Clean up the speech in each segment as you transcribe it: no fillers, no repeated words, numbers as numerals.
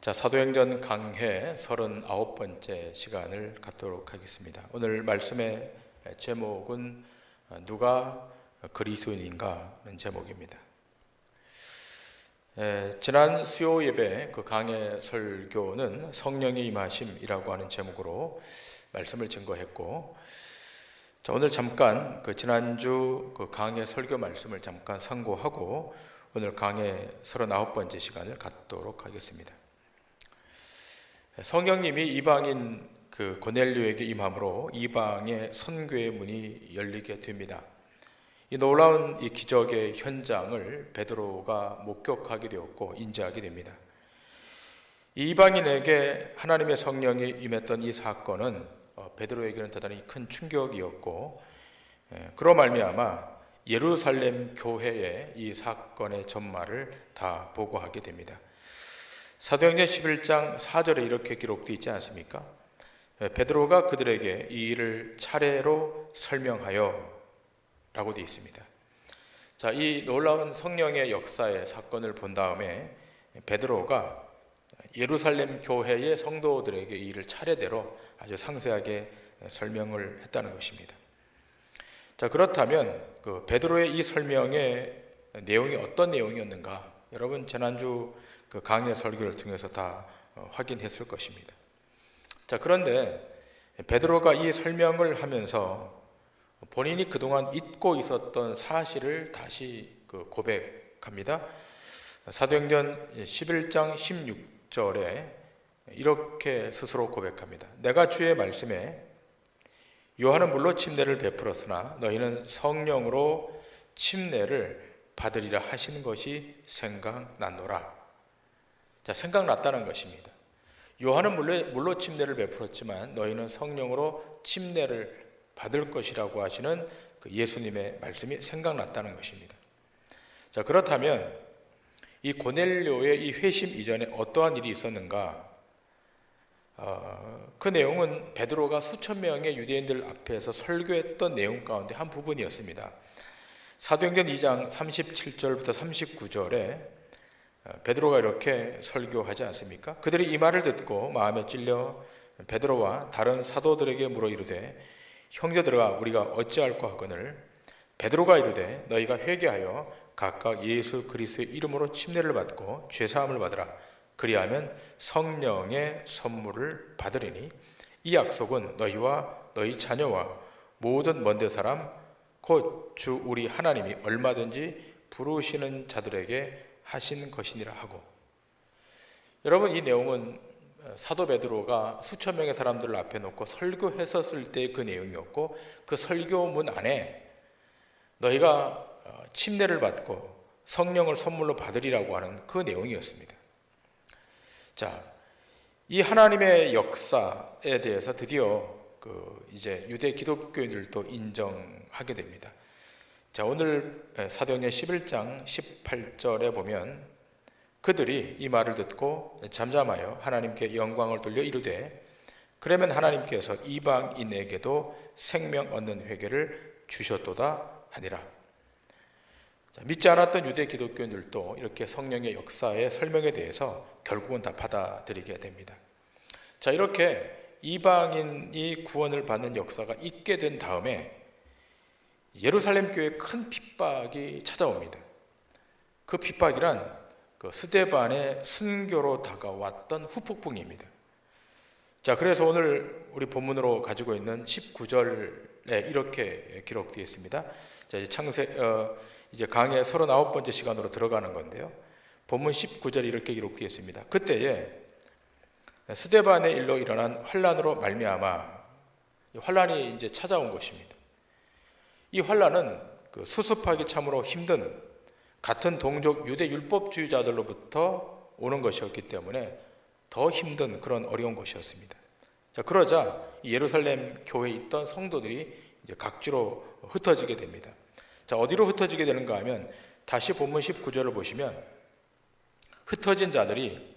자, 사도행전 강해 39번째 시간을 갖도록 하겠습니다. 오늘 말씀의 제목은 누가 그리스도인인가 하는 제목입니다. 지난 수요 예배 그 강해 설교는 성령의 임하심이라고 하는 제목으로 말씀을 증거했고, 자, 오늘 잠깐 지난주 강해 설교 말씀을 잠깐 상고하고 오늘 강해 39번째 시간을 갖도록 하겠습니다. 성령님이 이방인 고넬료에게 임함으로 이방의 선교의 문이 열리게 됩니다. 이 놀라운 이 기적의 현장을 베드로가 목격하게 되었고 인지하게 됩니다. 이 이방인에게 하나님의 성령이 임했던 이 사건은 베드로에게는 대단히 큰 충격이었고, 그로 말미암아 예루살렘 교회에 이 사건의 전말을 다 보고하게 됩니다. 사도행전 11장 4절에 이렇게 기록되어 있지 않습니까? 베드로가 그들에게 이 일을 차례로 설명하여 라고 되어 있습니다. 자, 이 놀라운 성령의 역사의 사건을 본 다음에 베드로가 예루살렘 교회의 성도들에게 이 일을 차례대로 아주 상세하게 설명을 했다는 것입니다. 자, 그렇다면 베드로의 이 설명의 내용이 어떤 내용이었는가? 여러분 지난주 강해 설교를 통해서 다 확인했을 것입니다. 자, 그런데 베드로가 이 설명을 하면서 본인이 그동안 잊고 있었던 사실을 다시 고백합니다. 사도행전 11장 16절에 이렇게 스스로 고백합니다. 내가 주의 말씀에 요한은 물로 침례를 베풀었으나 너희는 성령으로 침례를 받으리라 하시는 것이 생각났노라. 자, 생각났다는 것입니다. 요한은 물로 침례를 베풀었지만 너희는 성령으로 침례를 받을 것이라고 하시는 예수님의 말씀이 생각났다는 것입니다. 자, 그렇다면 이 고넬료의 이 회심 이전에 어떠한 일이 있었는가? 그 내용은 베드로가 수천 명의 유대인들 앞에서 설교했던 내용 가운데 한 부분이었습니다. 사도행전 2장 37절부터 39절에 베드로가 이렇게 설교하지 않습니까? 그들이 이 말을 듣고 마음에 찔려 베드로와 다른 사도들에게 물어 이르되 형제들아 우리가 어찌할까 하거늘 베드로가 이르되 너희가 회개하여 각각 예수 그리스도의 이름으로 침례를 받고 죄사함을 받으라. 그리하면 성령의 선물을 받으리니 이 약속은 너희와 너희 자녀와 모든 먼데 사람 곧 주 우리 하나님이 얼마든지 부르시는 자들에게 하신 것이니라 하고, 여러분 이 내용은 사도 베드로가 수천 명의 사람들을 앞에 놓고 설교했었을 때 그 내용이었고, 그 설교문 안에 너희가 침례를 받고 성령을 선물로 받으리라고 하는 그 내용이었습니다. 자, 이 하나님의 역사에 대해서 드디어 이제 유대 기독교인들도 인정하게 됩니다. 자, 오늘 사도행전 11장 18절에 보면 그들이 이 말을 듣고 잠잠하여 하나님께 영광을 돌려 이르되 그러면 하나님께서 이방인에게도 생명 얻는 회개를 주셨도다 하니라. 자, 믿지 않았던 유대 기독교인들도 이렇게 성령의 역사의 설명에 대해서 결국은 다 받아들이게 됩니다. 자, 이렇게 이방인이 구원을 받는 역사가 있게 된 다음에 예루살렘 교회에 큰 핍박이 찾아옵니다. 그 핍박이란 스데반의 순교로 다가왔던 후폭풍입니다. 자, 그래서 오늘 우리 본문으로 가지고 있는 19절에 이렇게 기록되어 있습니다. 자, 이제 강해 39번째 시간으로 들어가는 건데요. 본문 19절에 이렇게 기록되어 있습니다. 그때에 스데반의 일로 일어난 환란으로 말미암아, 환란이 이제 찾아온 것입니다. 이 환란은 수습하기 참으로 힘든 같은 동족 유대 율법주의자들로부터 오는 것이었기 때문에 더 힘든 그런 어려운 것이었습니다. 자, 그러자 예루살렘 교회에 있던 성도들이 이제 각지로 흩어지게 됩니다. 자, 어디로 흩어지게 되는가 하면 다시 본문 19절을 보시면 흩어진 자들이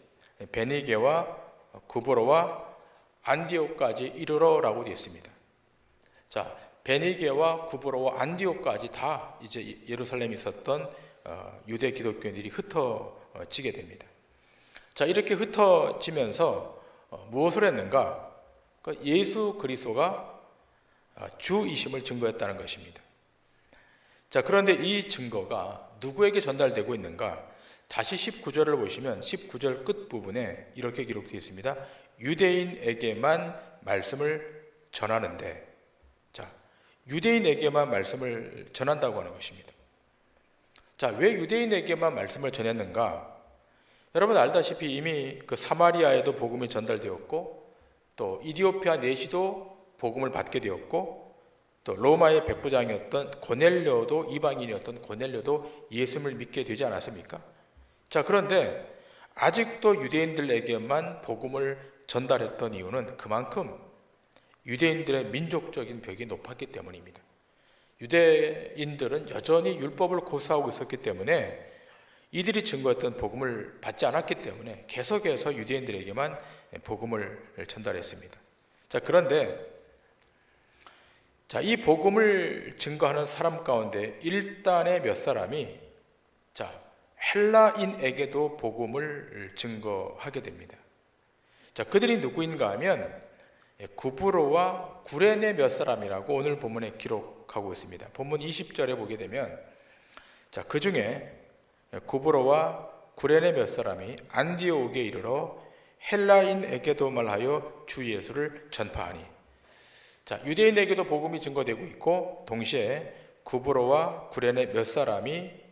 베니게와 구브로와 안디옥까지 이르러라고 되어 있습니다. 자, 베니게와 구브로와 안디옥까지 다 이제 예루살렘에 있었던 유대 기독교인들이 흩어지게 됩니다. 자, 이렇게 흩어지면서 무엇을 했는가? 그러니까 예수 그리스도가 주이심을 증거했다는 것입니다. 자, 그런데 이 증거가 누구에게 전달되고 있는가? 다시 19절을 보시면 19절 끝부분에 이렇게 기록되어 있습니다. 유대인에게만 말씀을 전하는데, 자, 유대인에게만 말씀을 전한다고 하는 것입니다. 자, 왜 유대인에게만 말씀을 전했는가? 여러분 알다시피 이미 그 사마리아에도 복음이 전달되었고, 또 이디오피아 내시도 복음을 받게 되었고, 또 로마의 백부장이었던 고넬료도, 이방인이었던 고넬료도 예수를 믿게 되지 않았습니까? 자, 그런데 아직도 유대인들에게만 복음을 전달했던 이유는 그만큼 유대인들의 민족적인 벽이 높았기 때문입니다. 유대인들은 여전히 율법을 고수하고 있었기 때문에 이들이 증거했던 복음을 받지 않았기 때문에 계속해서 유대인들에게만 복음을 전달했습니다. 자, 그런데 이 복음을 증거하는 사람 가운데 일단의 몇 사람이 헬라인에게도 복음을 증거하게 됩니다. 자, 그들이 누구인가 하면 구브로와 구레네 몇 사람이라고 오늘 본문에 기록하고 있습니다. 본문 20절에 보게 되면, 자, 그 중에 구브로와 구레네 몇 사람이 안디옥에 이르러 헬라인에게도 말하여 주 예수를 전파하니. 자, 유대인에게도 복음이 증거되고 있고, 동시에 구브로와 구레네 몇 사람이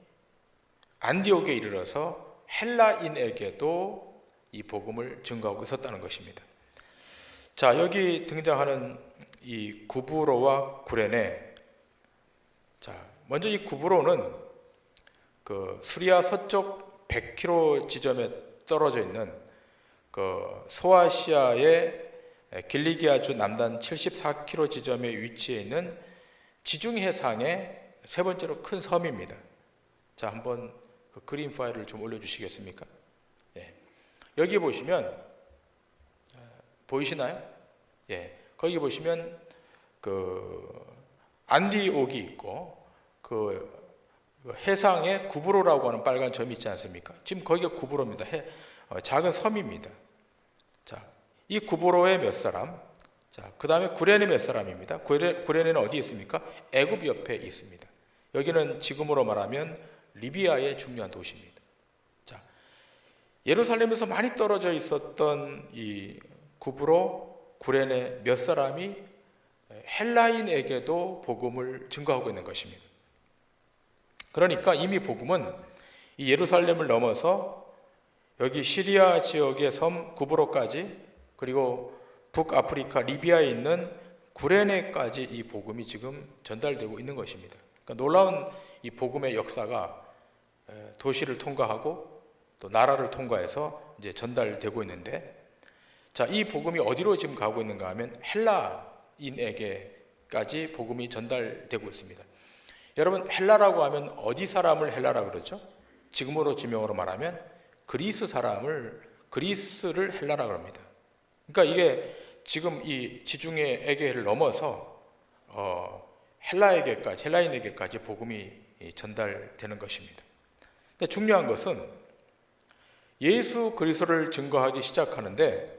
안디옥에 이르러서 헬라인에게도 이 복음을 증거하고 있었다는 것입니다. 자, 여기 등장하는 이 구브로와 구레네. 자, 먼저 이 구브로는 그 수리아 서쪽 100km 지점에 떨어져 있는 그 소아시아의 길리기아주 남단 74km 지점에 위치해 있는 지중해상의 세 번째로 큰 섬입니다. 자, 한번 그 그림 파일을 좀 올려주시겠습니까? 예. 여기 보시면 보이시나요? 예. 거기 보시면 그 안디옥이 있고 그 해상에 구브로라고 하는 빨간 점이 있지 않습니까? 지금 거기가 구브로입니다. 작은 섬입니다. 자, 이 구브로의 몇 사람, 자, 그 다음에 구레네 몇 사람입니다. 구레네는 어디 있습니까? 애굽 옆에 있습니다. 여기는 지금으로 말하면 리비아의 중요한 도시입니다. 자, 예루살렘에서 많이 떨어져 있었던 이 구브로, 구레네 몇 사람이 헬라인에게도 복음을 증거하고 있는 것입니다. 그러니까 이미 복음은 이 예루살렘을 넘어서 여기 시리아 지역의 섬 구브로까지, 그리고 북아프리카 리비아에 있는 구레네까지 이 복음이 지금 전달되고 있는 것입니다. 그러니까 놀라운 이 복음의 역사가 도시를 통과하고 또 나라를 통과해서 이제 전달되고 있는데, 자, 이 복음이 어디로 지금 가고 있는가 하면 헬라인에게까지 복음이 전달되고 있습니다. 여러분, 헬라라고 하면 어디 사람을 헬라라고 그러죠? 지금으로 지명으로 말하면 그리스를 헬라라고 합니다. 그러니까 이게 지금 이 지중해 에게해를 넘어서 헬라인에게까지 복음이 전달되는 것입니다. 근데 중요한 것은 예수 그리스도를 증거하기 시작하는데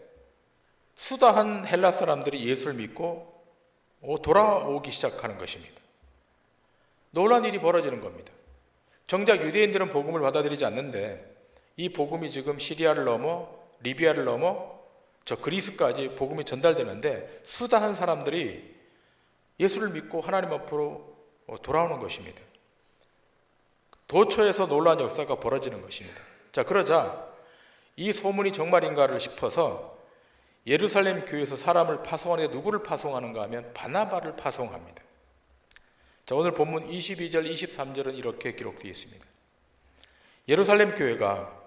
수다한 헬라 사람들이 예수를 믿고 돌아오기 시작하는 것입니다. 놀라운 일이 벌어지는 겁니다. 정작 유대인들은 복음을 받아들이지 않는데 이 복음이 지금 시리아를 넘어 리비아를 넘어 저 그리스까지 복음이 전달되는데 수다한 사람들이 예수를 믿고 하나님 앞으로 돌아오는 것입니다. 도처에서 놀라운 역사가 벌어지는 것입니다. 자, 그러자 이 소문이 정말인가를 싶어서 예루살렘 교회에서 사람을 파송하는데 누구를 파송하는가 하면 바나바를 파송합니다. 자, 오늘 본문 22절 23절은 이렇게 기록되어 있습니다. 예루살렘 교회가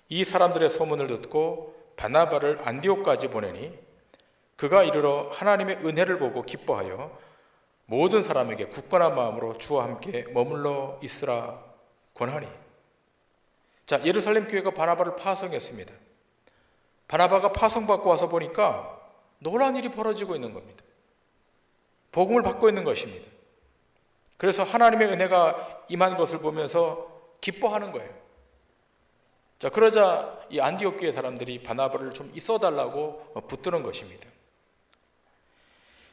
이 사람들의 소문을 듣고 바나바를 안디옥까지 보내니 그가 이르러 하나님의 은혜를 보고 기뻐하여 모든 사람에게 굳건한 마음으로 주와 함께 머물러 있으라 권하니. 자, 예루살렘 교회가 바나바를 파송했습니다. 바나바가 파송받고 와서 보니까 놀라운 일이 벌어지고 있는 겁니다. 복음을 받고 있는 것입니다. 그래서 하나님의 은혜가 임한 것을 보면서 기뻐하는 거예요. 자, 그러자 이 안디옥 교회 사람들이 바나바를 좀 있어달라고 붙드는 것입니다.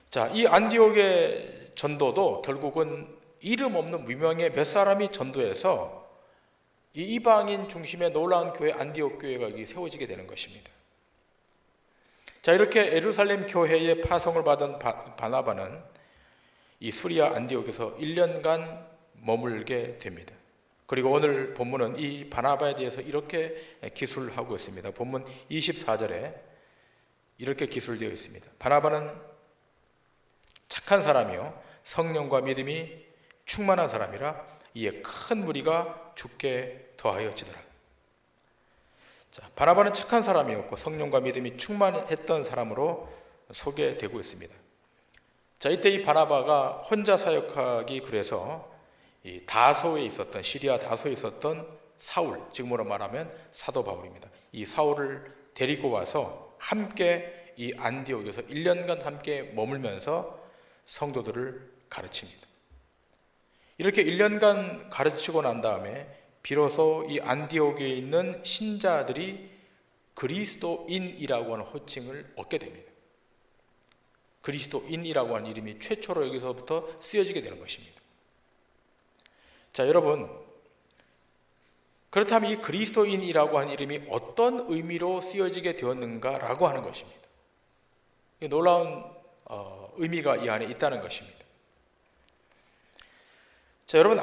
자, 이 안디옥의 전도도 결국은 이름 없는 무명의 몇 사람이 전도해서 이 이방인 중심의 놀라운 교회 안디옥 교회가 세워지게 되는 것입니다. 자, 이렇게 예루살렘 교회의 파송을 받은 바나바는 이 수리아 안디옥에서 1년간 머물게 됩니다. 그리고 오늘 본문은 이 바나바에 대해서 이렇게 기술하고 있습니다. 본문 24절에 이렇게 기술되어 있습니다. 바나바는 착한 사람이요 성령과 믿음이 충만한 사람이라 이에 큰 무리가 죽게 더하여지더라. 자, 바나바는 착한 사람이었고 성령과 믿음이 충만했던 사람으로 소개되고 있습니다. 자, 이때 이 바나바가 혼자 사역하기 그래서 이 다소에 있었던 시리아 다소에 있었던 사울, 지금으로 말하면 사도 바울입니다. 이 사울을 데리고 와서 함께 이 안디옥에서 1년간 함께 머물면서 성도들을 가르칩니다. 이렇게 1년간 가르치고 난 다음에 비로소 이 안디옥에 있는 신자들이 그리스도인이라고 하는 호칭을 얻게 됩니다. 그리스도인이라고 하는 이름이 최초로 여기서부터 쓰여지게 되는 것입니다. 자, 여러분, 그렇다면 이 그리스도인이라고 하는 이름이 어떤 의미로 쓰여지게 되었는가라고 하는 것입니다. 놀라운 의미가 이 안에 있다는 것입니다. 자, 여러분,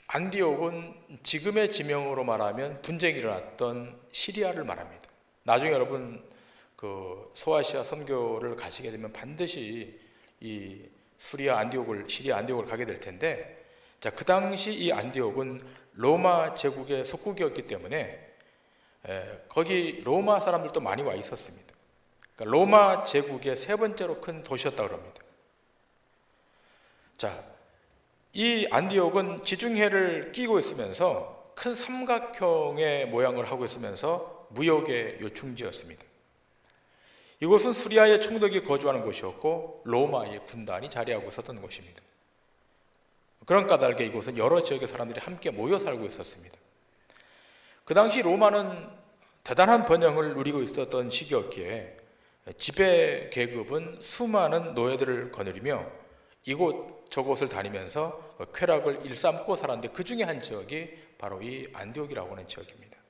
안디옥은 지금의 지명으로 말하면 분쟁이 일어났던 시리아를 말합니다. 나중에 여러분 그 소아시아 선교를 가시게 되면 반드시 이 시리아 안디옥을 가게 될 텐데, 자, 그 당시 이 안디옥은 로마 제국의 속국이었기 때문에 거기 로마 사람들도 많이 와 있었습니다. 그러니까 로마 제국의 세 번째로 큰 도시였다고 합니다. 자, 이 안디옥은 지중해를 끼고 있으면서 큰 삼각형의 모양을 하고 있으면서 무역의 요충지였습니다. 이곳은 수리아의 총독이 거주하는 곳이었고 로마의 군단이 자리하고 있었던 곳입니다. 그런 까닭에 이곳은 여러 지역의 사람들이 함께 모여 살고 있었습니다. 그 당시 로마는 대단한 번영을 누리고 있었던 시기였기에 지배 계급은 수많은 노예들을 거느리며 이곳 저곳을 다니면서 쾌락을 일삼고 살았는데 그 중에 한 지역이 바로 이 안디옥이라고 하는 지역입니다.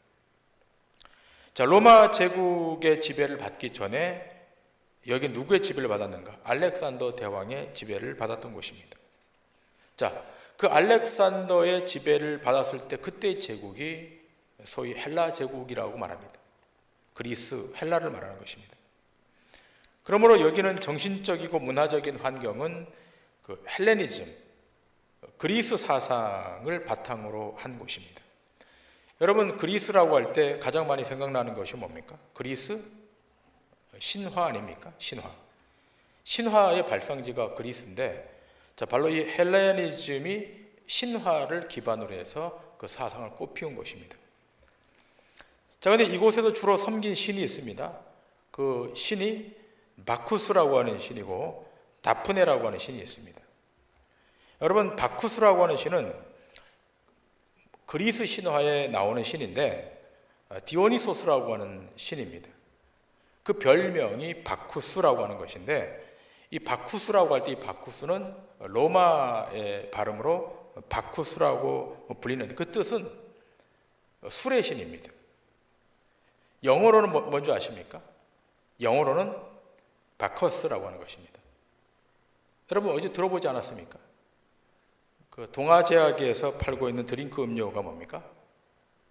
자, 로마 제국의 지배를 받기 전에 여기 누구의 지배를 받았는가? 알렉산더 대왕의 지배를 받았던 곳입니다. 자, 그 알렉산더의 지배를 받았을 때 그때의 제국이 소위 헬라 제국이라고 말합니다. 그리스, 헬라를 말하는 것입니다. 그러므로 여기는 정신적이고 문화적인 환경은 그 헬레니즘, 그리스 사상을 바탕으로 한 곳입니다. 여러분, 그리스라고 할 때 가장 많이 생각나는 것이 뭡니까? 그리스? 신화 아닙니까? 신화의 발상지가 그리스인데, 자, 바로 이 헬레니즘이 신화를 기반으로 해서 그 사상을 꽃피운 것입니다. 자, 근데 이곳에도 주로 섬긴 신이 있습니다. 그 신이 바쿠스라고 하는 신이고 다프네라고 하는 신이 있습니다. 여러분, 바쿠스라고 하는 신은 그리스 신화에 나오는 신인데 디오니소스라고 하는 신입니다. 그 별명이 바쿠스라고 하는 것인데, 이 바쿠스라고 할 때 이 바쿠스는 로마의 발음으로 바쿠스라고 불리는데 그 뜻은 술의 신입니다. 영어로는 뭔지 아십니까? 영어로는 바커스라고 하는 것입니다. 여러분, 어제 들어보지 않았습니까? 그 동아제약에서 팔고 있는 드링크 음료가 뭡니까?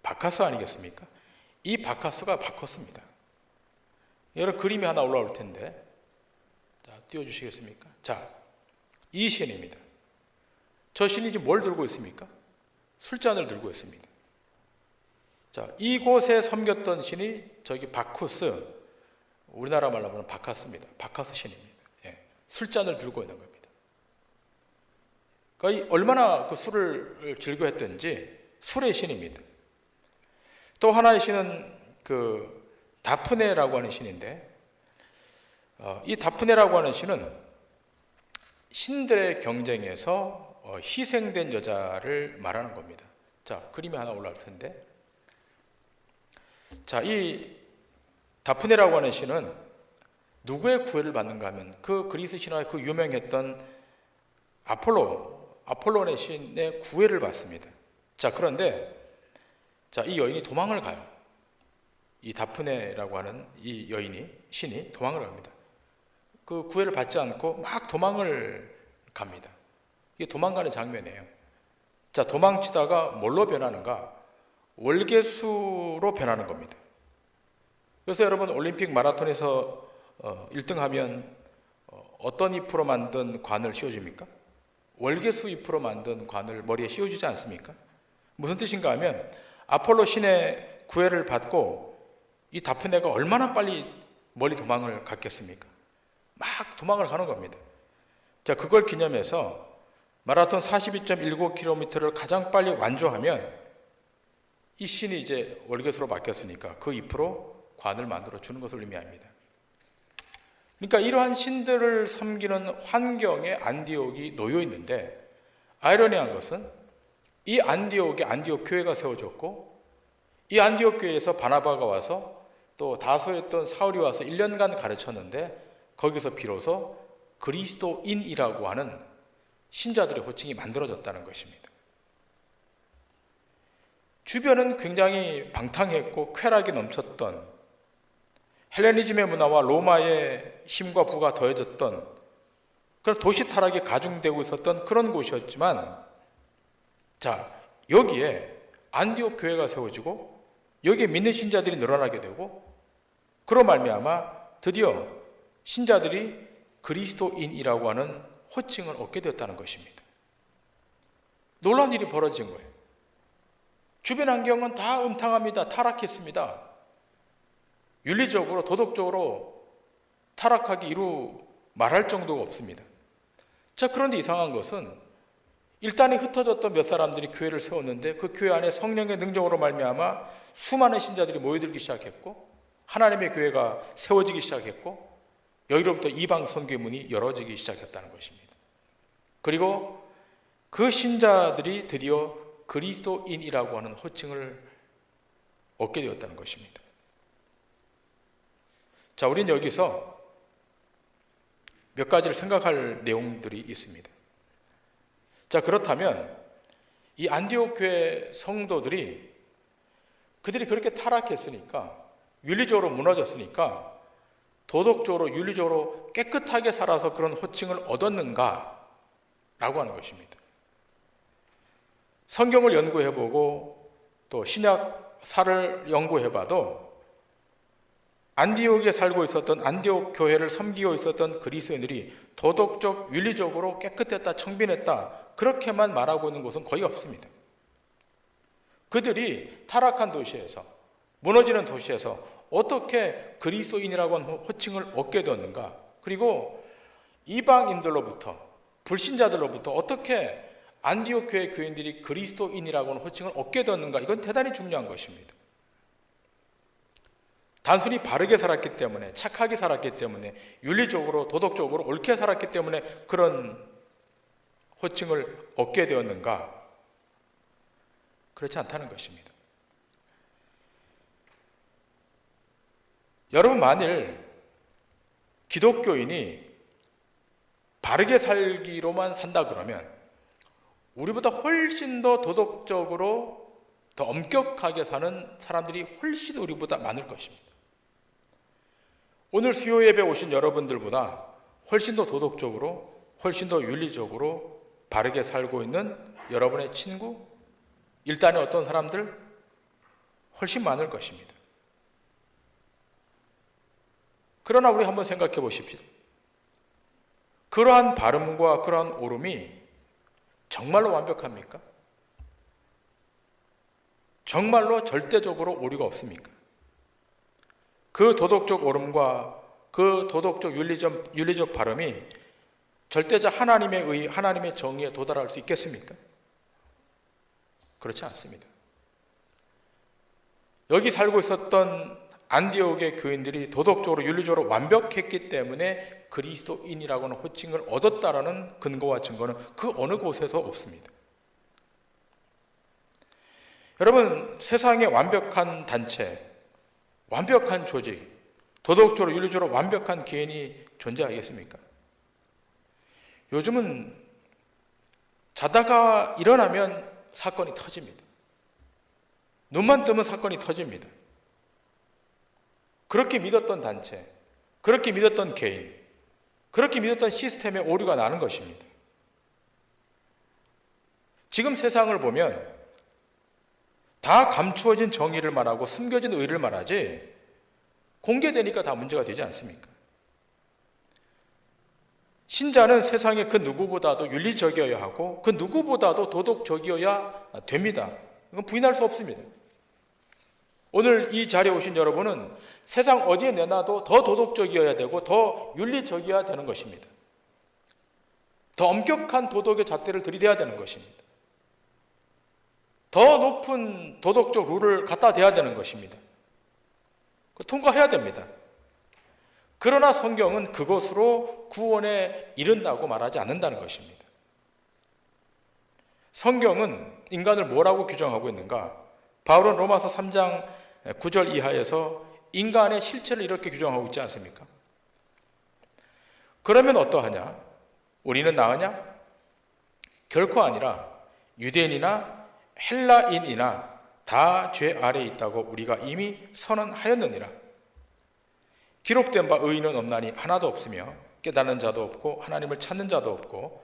바카스 아니겠습니까? 이 바카스가 바커스입니다. 여러분, 그림이 하나 올라올 텐데, 자, 띄워주시겠습니까? 자, 이 신입니다. 저 신이 지금 뭘 들고 있습니까? 술잔을 들고 있습니다. 자, 이곳에 섬겼던 신이 저기 바쿠스, 우리나라 말로 하면 바카스입니다. 바카스 신입니다. 예, 술잔을 들고 있는 겁니다. 그러니까 얼마나 그 술을 즐겨했던지 술의 신입니다. 또 하나의 신은 그 다프네라고 하는 신인데, 이 다프네라고 하는 신은 신들의 경쟁에서 희생된 여자를 말하는 겁니다. 자, 그림이 하나 올라올 텐데, 자, 이 다프네라고 하는 신은 누구의 구애를 받는가 하면 그 그리스 신화의 그 유명했던 아폴론의 신의 구애를 받습니다. 자, 그런데 자, 이 여인이 도망을 가요. 이 다프네라고 하는 이 신이 도망을 갑니다. 그 구애를 받지 않고 막 도망을 갑니다. 이게 도망가는 장면이에요. 자, 도망치다가 뭘로 변하는가? 월계수로 변하는 겁니다. 그래서 여러분, 올림픽 마라톤에서 1등하면 어떤 잎으로 만든 관을 씌워줍니까? 월계수 잎으로 만든 관을 머리에 씌워주지 않습니까? 무슨 뜻인가 하면 아폴로 신의 구애를 받고 이 다프네가 얼마나 빨리 멀리 도망을 갔겠습니까? 막 도망을 가는 겁니다. 자, 그걸 기념해서 마라톤 42.19km를 가장 빨리 완주하면 이 신이 이제 월계수로 바뀌었으니까 그 잎으로 관을 만들어 주는 것을 의미합니다. 그러니까 이러한 신들을 섬기는 환경에 안디옥이 놓여 있는데, 아이러니한 것은 이 안디옥에 안디옥 교회가 세워졌고, 이 안디옥 교회에서 바나바가 와서 또 다소했던 사울이 와서 1년간 가르쳤는데, 거기서 비로소 그리스도인이라고 하는 신자들의 호칭이 만들어졌다는 것입니다. 주변은 굉장히 방탕했고 쾌락이 넘쳤던 헬레니즘의 문화와 로마의 힘과 부가 더해졌던 그런 도시 타락이 가중되고 있었던 그런 곳이었지만, 자, 여기에 안디옥 교회가 세워지고 여기에 믿는 신자들이 늘어나게 되고, 그로 말미암아 드디어 신자들이 그리스도인이라고 하는 호칭을 얻게 되었다는 것입니다. 놀라운 일이 벌어진 거예요. 주변 환경은 다 음탕합니다. 타락했습니다. 윤리적으로 도덕적으로 타락하기 이루 말할 정도가 없습니다. 자, 그런데 이상한 것은 일단이 흩어졌던 몇 사람들이 교회를 세웠는데 그 교회 안에 성령의 능력으로 말미암아 수많은 신자들이 모여들기 시작했고, 하나님의 교회가 세워지기 시작했고, 여기로부터 이방 선교의 문이 열어지기 시작했다는 것입니다. 그리고 그 신자들이 드디어 그리스도인이라고 하는 호칭을 얻게 되었다는 것입니다. 자, 우리는 여기서 몇 가지를 생각할 내용들이 있습니다. 자, 그렇다면 이 안디옥 교회 성도들이 그들이 그렇게 타락했으니까, 윤리적으로 무너졌으니까 도덕적으로 윤리적으로 깨끗하게 살아서 그런 호칭을 얻었는가 라고 하는 것입니다. 성경을 연구해보고 또 신약사를 연구해봐도 안디옥에 살고 있었던, 안디옥 교회를 섬기고 있었던 그리스도인들이 도덕적, 윤리적으로 깨끗했다, 청빈했다, 그렇게만 말하고 있는 곳은 거의 없습니다. 그들이 타락한 도시에서, 무너지는 도시에서 어떻게 그리스도인이라고 하는 호칭을 얻게 되었는가, 그리고 이방인들로부터, 불신자들로부터 어떻게 안디옥 교회 교인들이 그리스도인이라고 하는 호칭을 얻게 되었는가, 이건 대단히 중요한 것입니다. 단순히 바르게 살았기 때문에, 착하게 살았기 때문에, 윤리적으로 도덕적으로 옳게 살았기 때문에 그런 호칭을 얻게 되었는가? 그렇지 않다는 것입니다. 여러분, 만일 기독교인이 바르게 살기로만 산다 그러면 우리보다 훨씬 더 도덕적으로 더 엄격하게 사는 사람들이 훨씬 우리보다 많을 것입니다. 오늘 수요 예배 오신 여러분들보다 훨씬 더 도덕적으로, 훨씬 더 윤리적으로 바르게 살고 있는 여러분의 친구, 일단의 어떤 사람들 훨씬 많을 것입니다. 그러나 우리 한번 생각해 보십시오. 그러한 바름과 그러한 오름이 정말로 완벽합니까? 정말로 절대적으로 오류가 없습니까? 그 도덕적 오름과 그 도덕적 윤리적 바름이 절대적 하나님의 의, 하나님의 정의에 도달할 수 있겠습니까? 그렇지 않습니다. 여기 살고 있었던 안디옥의 교인들이 도덕적으로 윤리적으로 완벽했기 때문에 그리스도인이라고 하는 호칭을 얻었다라는 근거와 증거는 그 어느 곳에서 없습니다. 여러분, 세상에 완벽한 단체, 완벽한 조직, 도덕적으로 윤리적으로 완벽한 개인이 존재하겠습니까? 요즘은 자다가 일어나면 사건이 터집니다. 눈만 뜨면 사건이 터집니다. 그렇게 믿었던 단체, 그렇게 믿었던 개인, 그렇게 믿었던 시스템에 오류가 나는 것입니다. 지금 세상을 보면 다 감추어진 정의를 말하고 숨겨진 의를 말하지 공개되니까 다 문제가 되지 않습니까? 신자는 세상의 그 누구보다도 윤리적이어야 하고 그 누구보다도 도덕적이어야 됩니다. 이건 부인할 수 없습니다. 오늘 이 자리에 오신 여러분은 세상 어디에 내놔도 더 도덕적이어야 되고 더 윤리적이어야 되는 것입니다. 더 엄격한 도덕의 잣대를 들이대야 되는 것입니다. 더 높은 도덕적 룰을 갖다 대야 되는 것입니다. 통과해야 됩니다. 그러나 성경은 그것으로 구원에 이른다고 말하지 않는다는 것입니다. 성경은 인간을 뭐라고 규정하고 있는가? 바울은 로마서 3장 9절 이하에서 인간의 실체를 이렇게 규정하고 있지 않습니까? 그러면 어떠하냐? 우리는 나으냐? 결코 아니라 유대인이나 헬라인이나 다 죄 아래에 있다고 우리가 이미 선언하였느니라. 기록된 바 의인은 없나니 하나도 없으며 깨닫는 자도 없고 하나님을 찾는 자도 없고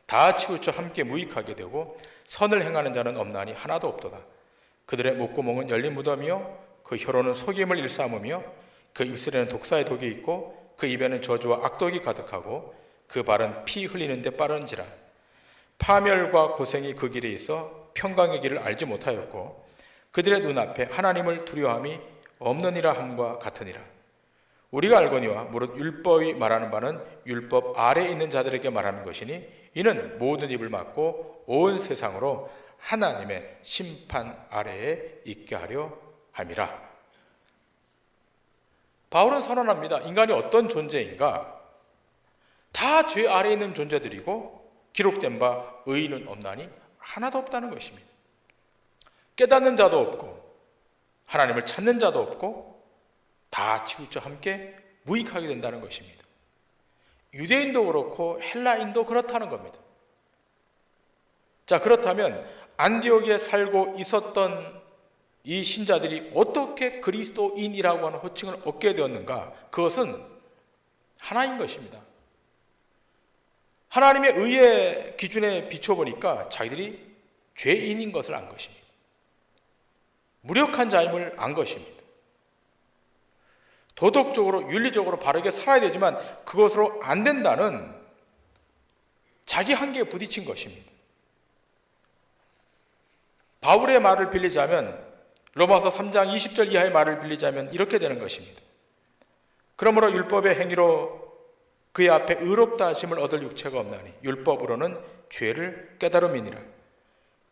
다 치우쳐 함께 무익하게 되고 선을 행하는 자는 없나니 하나도 없도다. 그들의 목구멍은 열린 무덤이요 그 혀로는 속임을 일삼으며 그 입술에는 독사의 독이 있고 그 입에는 저주와 악독이 가득하고 그 발은 피 흘리는 데 빠른지라. 파멸과 고생이 그 길에 있어 평강의 길을 알지 못하였고 그들의 눈앞에 하나님을 두려워함이 없느니라 함과 같으니라. 우리가 알거니와 무릇 율법이 말하는 바는 율법 아래에 있는 자들에게 말하는 것이니 이는 모든 입을 막고 온 세상으로 하나님의 심판 아래에 있게 하려 함이라. 바울은 선언합니다. 인간이 어떤 존재인가? 다 죄 아래에 있는 존재들이고 기록된 바 의인은 없나니 하나도 없다는 것입니다. 깨닫는 자도 없고 하나님을 찾는 자도 없고 다 치우쳐 함께 무익하게 된다는 것입니다. 유대인도 그렇고 헬라인도 그렇다는 겁니다. 자, 그렇다면 안디옥에 살고 있었던 이 신자들이 어떻게 그리스도인이라고 하는 호칭을 얻게 되었는가? 그것은 하나인 것입니다. 하나님의 의의 기준에 비춰보니까 자기들이 죄인인 것을 안 것입니다. 무력한 자임을 안 것입니다. 도덕적으로 윤리적으로 바르게 살아야 되지만 그것으로 안 된다는 자기 한계에 부딪힌 것입니다. 바울의 말을 빌리자면 로마서 3장 20절 이하의 말을 빌리자면 이렇게 되는 것입니다. 그러므로 율법의 행위로 그의 앞에 의롭다 하심을 얻을 육체가 없나니 율법으로는 죄를 깨달음이니라.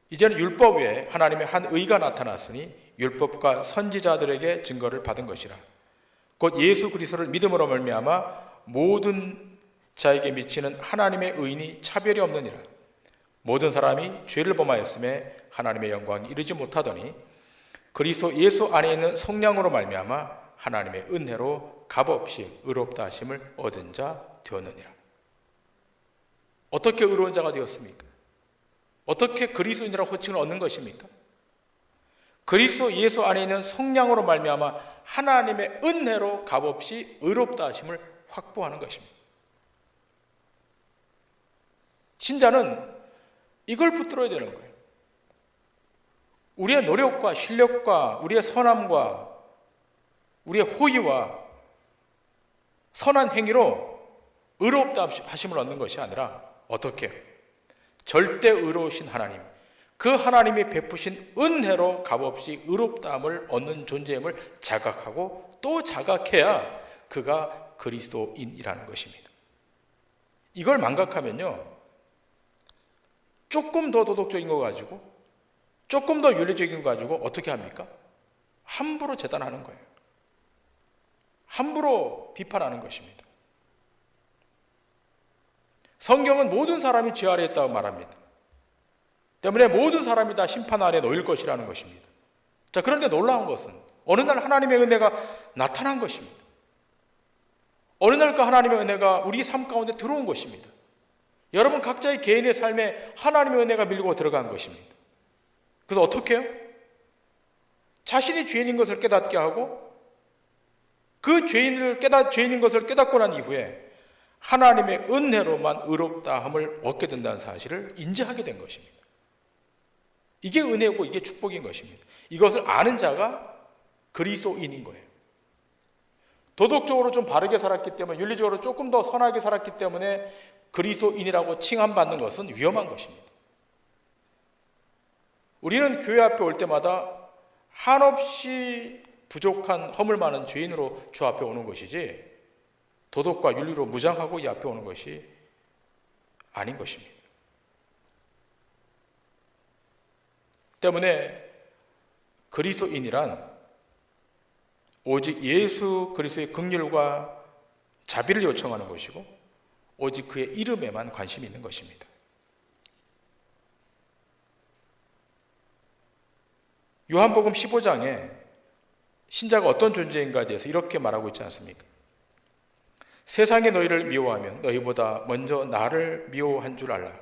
이제는 율법 외에 하나님의 한 의가 나타났으니 율법과 선지자들에게 증거를 받은 것이라. 곧 예수 그리스도를 믿음으로 말미암아 모든 자에게 미치는 하나님의 의인이 차별이 없느니라. 모든 사람이 죄를 범하였음에 하나님의 영광이 이르지 못하더니 그리스도 예수 안에 있는 성령으로 말미암아 하나님의 은혜로 값없이 의롭다 하심을 얻은 자 되었느니라. 어떻게 의로운 자가 되었습니까? 어떻게 그리스도인이라고 호칭을 얻는 것입니까? 그리스도 예수 안에 있는 성령으로 말미암아 하나님의 은혜로 값없이 의롭다 하심을 확보하는 것입니다. 신자는 이걸 붙들어야 되는 거예요. 우리의 노력과 실력과 우리의 선함과 우리의 호의와 선한 행위로 의롭다 하심을 얻는 것이 아니라 어떻게? 절대 의로우신 하나님, 그 하나님이 베푸신 은혜로 값없이 의롭다함을 얻는 존재임을 자각하고 또 자각해야 그가 그리스도인이라는 것입니다. 이걸 망각하면요, 조금 더 도덕적인 거 가지고 조금 더 윤리적인 거 가지고 어떻게 합니까? 함부로 재단하는 거예요. 함부로 비판하는 것입니다. 성경은 모든 사람이 죄 아래에 있다고 말합니다. 때문에 모든 사람이 다 심판 아래 놓일 것이라는 것입니다. 자, 그런데 놀라운 것은 어느 날 하나님의 은혜가 나타난 것입니다. 어느 날 그 하나님의 은혜가 우리 삶 가운데 들어온 것입니다. 여러분 각자의 개인의 삶에 하나님의 은혜가 밀고 들어간 것입니다. 그래서 어떻게 해요? 자신이 죄인인 것을 깨닫게 하고 그 죄인인 것을 깨닫고 난 이후에 하나님의 은혜로만 의롭다함을 얻게 된다는 사실을 인지하게 된 것입니다. 이게 은혜고 이게 축복인 것입니다. 이것을 아는 자가 그리스도인인 거예요. 도덕적으로 좀 바르게 살았기 때문에, 윤리적으로 조금 더 선하게 살았기 때문에 그리스도인이라고 칭함받는 것은 위험한 것입니다. 우리는 교회 앞에 올 때마다 한없이 부족한 허물 많은 죄인으로 주 앞에 오는 것이지 도덕과 윤리로 무장하고 이 앞에 오는 것이 아닌 것입니다. 때문에 그리스도인이란 오직 예수 그리스도의 긍휼과 자비를 요청하는 것이고 오직 그의 이름에만 관심이 있는 것입니다. 요한복음 15장에 신자가 어떤 존재인가에 대해서 이렇게 말하고 있지 않습니까? 세상이 너희를 미워하면 너희보다 먼저 나를 미워한 줄 알라.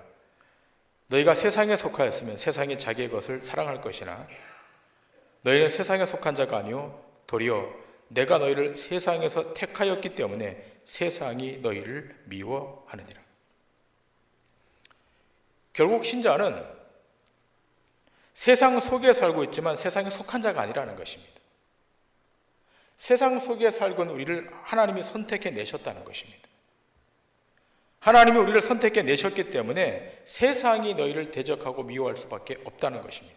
너희가 세상에 속하였으면 세상이 자기의 것을 사랑할 것이나 너희는 세상에 속한 자가 아니요 도리어 내가 너희를 세상에서 택하였기 때문에 세상이 너희를 미워하느니라. 결국 신자는 세상 속에 살고 있지만 세상에 속한 자가 아니라는 것입니다. 세상 속에 살건 우리를 하나님이 선택해 내셨다는 것입니다. 하나님이 우리를 선택해 내셨기 때문에 세상이 너희를 대적하고 미워할 수밖에 없다는 것입니다.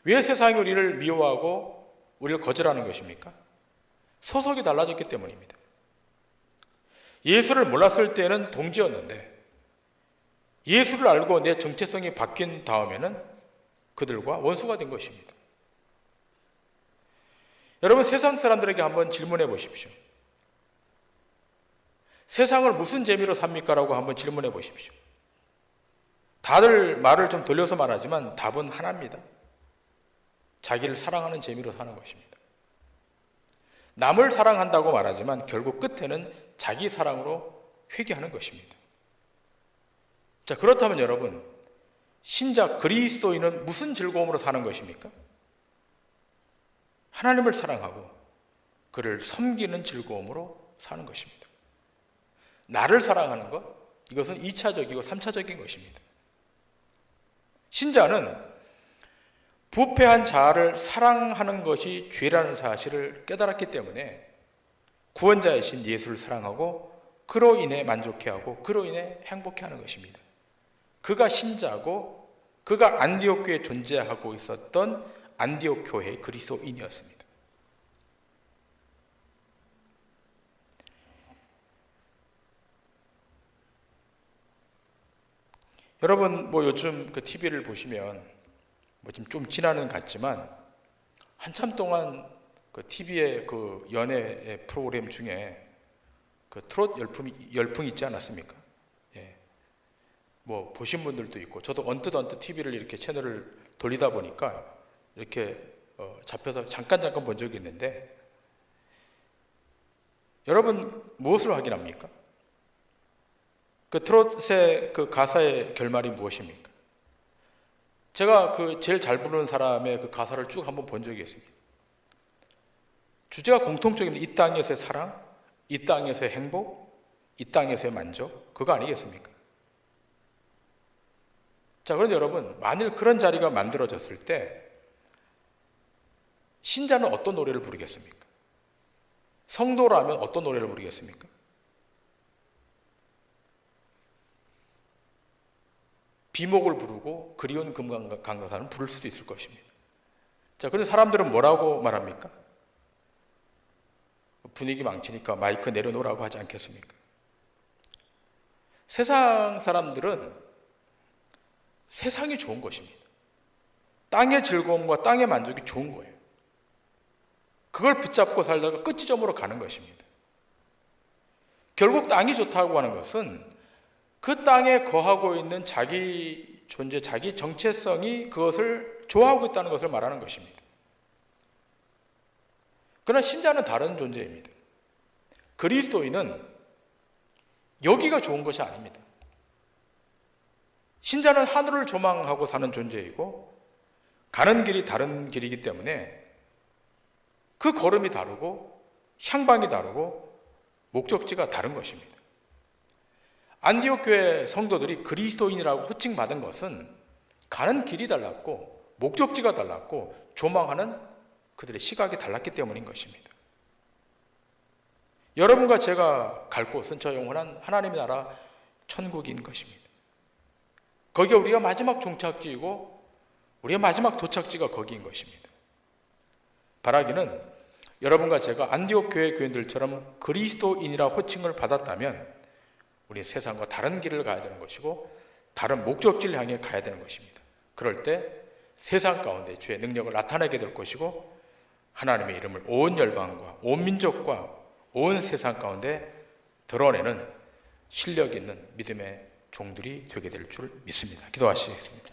왜 세상이 우리를 미워하고 우리를 거절하는 것입니까? 소속이 달라졌기 때문입니다. 예수를 몰랐을 때는 동지였는데 예수를 알고 내 정체성이 바뀐 다음에는 그들과 원수가 된 것입니다. 여러분 세상 사람들에게 한번 질문해 보십시오. 세상을 무슨 재미로 삽니까? 라고 한번 질문해 보십시오. 다들 말을 좀 돌려서 말하지만 답은 하나입니다. 자기를 사랑하는 재미로 사는 것입니다. 남을 사랑한다고 말하지만 결국 끝에는 자기 사랑으로 회귀하는 것입니다. 자, 그렇다면 여러분, 신자 그리스도인은 무슨 즐거움으로 사는 것입니까? 하나님을 사랑하고 그를 섬기는 즐거움으로 사는 것입니다. 나를 사랑하는 것, 이것은 2차적이고 3차적인 것입니다. 신자는 부패한 자아를 사랑하는 것이 죄라는 사실을 깨달았기 때문에 구원자이신 예수를 사랑하고 그로 인해 만족해하고 그로 인해 행복해하는 것입니다. 그가 신자고 그가 안디옥 교회에 존재하고 있었던 안디옥 교회의 그리스도인이었습니다. 여러분 요즘 그 TV를 보시면 지금 좀 지나는 것 같지만 한참 동안 그 TV의 그 연애 프로그램 중에 그 트롯 열풍이 있지 않았습니까? 예. 보신 분들도 있고 저도 언뜻 TV를 이렇게 채널을 돌리다 보니까 이렇게 잡혀서 잠깐 본 적이 있는데 여러분 무엇을 확인합니까? 그 트롯의 그 가사의 결말이 무엇입니까? 제가 그 제일 잘 부르는 사람의 그 가사를 쭉 한번 본 적이 있습니다. 주제가 공통적입니다. 이 땅에서의 사랑, 이 땅에서의 행복, 이 땅에서의 만족, 그거 아니겠습니까? 자, 그런데 여러분, 만일 그런 자리가 만들어졌을 때 신자는 어떤 노래를 부르겠습니까? 성도라면 어떤 노래를 부르겠습니까? 비목을 부르고 그리운 금강가사는 부를 수도 있을 것입니다. 자, 그런데 사람들은 뭐라고 말합니까? 분위기 망치니까 마이크 내려놓으라고 하지 않겠습니까? 세상 사람들은 세상이 좋은 것입니다. 땅의 즐거움과 땅의 만족이 좋은 거예요. 그걸 붙잡고 살다가 끝지점으로 가는 것입니다. 결국 땅이 좋다고 하는 것은 그 땅에 거하고 있는 자기 존재, 자기 정체성이 그것을 좋아하고 있다는 것을 말하는 것입니다. 그러나 신자는 다른 존재입니다. 그리스도인은 여기가 좋은 것이 아닙니다. 신자는 하늘을 조망하고 사는 존재이고 가는 길이 다른 길이기 때문에 그 걸음이 다르고 향방이 다르고 목적지가 다른 것입니다. 안디옥 교회 성도들이 그리스도인이라고 호칭받은 것은 가는 길이 달랐고 목적지가 달랐고 조망하는 그들의 시각이 달랐기 때문인 것입니다. 여러분과 제가 갈 곳은 저 영원한 하나님의 나라 천국인 것입니다. 거기가 우리가 마지막 종착지이고 우리의 마지막 도착지가 거기인 것입니다. 바라기는 여러분과 제가 안디옥 교회 교인들처럼 그리스도인이라 호칭을 받았다면 우리는 세상과 다른 길을 가야 되는 것이고 다른 목적지를 향해 가야 되는 것입니다. 그럴 때 세상 가운데 주의 능력을 나타내게 될 것이고 하나님의 이름을 온 열방과 온 민족과 온 세상 가운데 드러내는 실력 있는 믿음의 종들이 되게 될 줄 믿습니다. 기도하시겠습니다.